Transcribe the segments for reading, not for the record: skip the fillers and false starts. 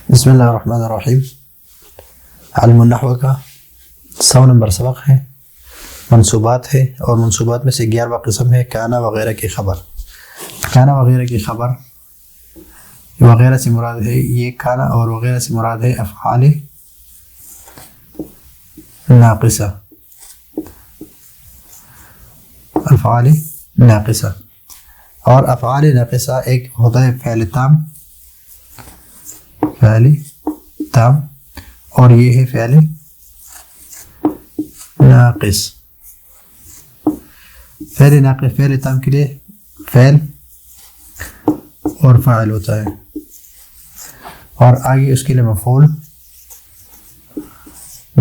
بسم اللہ الرحمن الرحیم۔ علم النحو کا 100 نمبر سبق ہے، منصوبات ہے، اور منصوبات میں سے 11واں قسم ہے کانا وغیرہ کی خبر۔ کانا وغیرہ کی خبر وغیرہ سے مراد ہے، یہ کانا اور وغیرہ سے مراد ہے افعال ناقصہ، افعال ناقصہ۔ اور افعال ناقصہ ایک ہوتا ہے فعل تام، فعل تام، اور یہ ہے فعل ناقص۔ فعل ناقص فعل تام کے لیے فعل اور فاعل ہوتا ہے، اور آگے اس کے لیے مفعول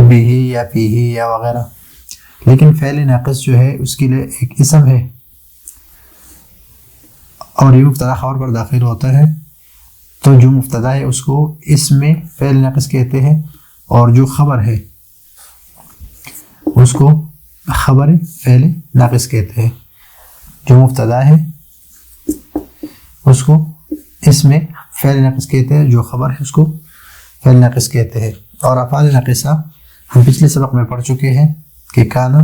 بھی یا فیہ یا وغیرہ۔ لیکن فعل ناقص جو ہے اس کے لیے ایک اسم ہے، اور یہ مبتدا خبر پر داخل ہوتا ہے، تو جو مبتدا ہے اس کو اسم میں فعل ناقص کہتے ہیں، اور جو خبر ہے اس کو خبر فعل ناقص کہتے ہیں۔ جو مبتدا ہے اس کو اسم میں فعل ناقص کہتے ہیں، جو خبر ہے اس کو فعل ناقص کہتے ہیں۔ اور افعال ناقصہ ہم پچھلے سبق میں پڑھ چکے ہیں کہ کانا،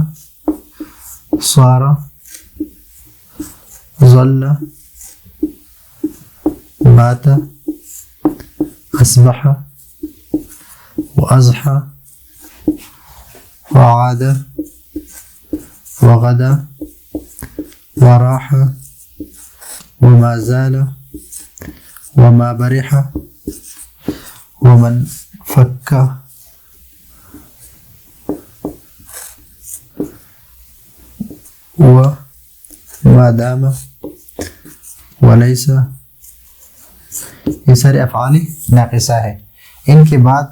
صار، ظل، بات، اصبح، واضحى، وعاد، وغدا، وراح، وما زال، وما برح، ومن فك، وما دام، وليس۔ یہ سارے افعال ناقصہ ہے۔ ان کے بعد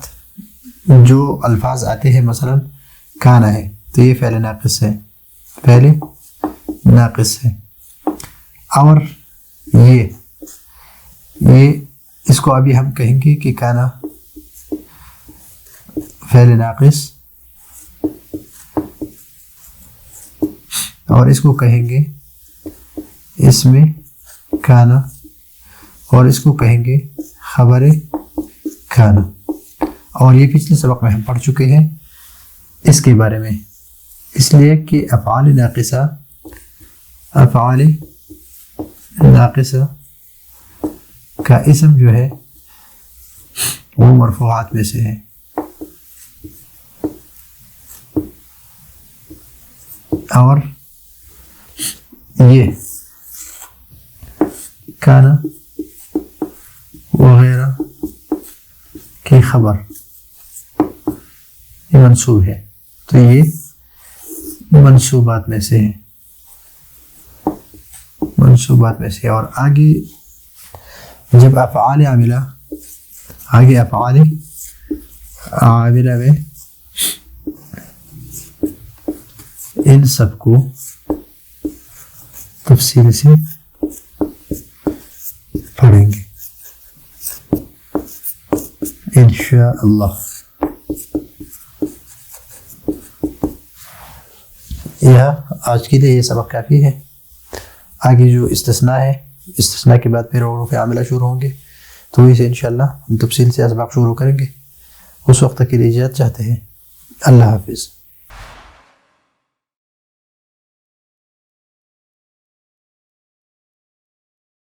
جو الفاظ آتے ہیں مثلا کانا ہے، تو یہ فعل ناقص ہے، فعل ناقص ہے۔ اور یہ اس کو ابھی ہم کہیں گے کہ کانا فعل ناقص، اور اس کو کہیں گے اس میں کانا، اور اس کو کہیں گے خبر کانا۔ اور یہ پچھلے سبق میں ہم پڑھ چکے ہیں اس کے بارے میں، اس لیے کہ افعال ناقصہ کا اسم جو ہے وہ مرفوعات میں سے ہے۔ اور یہ کانا وغیرہ کی خبر یہ منصوب ہے، تو یہ منصوبات میں سے ہے، منصوبات میں سے۔ اور آگے جب افعال عاملہ، آگے افعال عاملہ میں ان سب کو تفصیل سے پڑھیں گے انشاءاللہ۔ آج کے لیے یہ سبق کافی ہے۔ آگے جو استثناء ہے، استثناء کے بعد پھر حروف عاملہ شروع ہوں گے، تو اسے انشاءاللہ ہم تفصیل سے اسباق شروع کریں گے۔ اس وقت کے لیے اجازت چاہتے ہیں۔ اللہ حافظ۔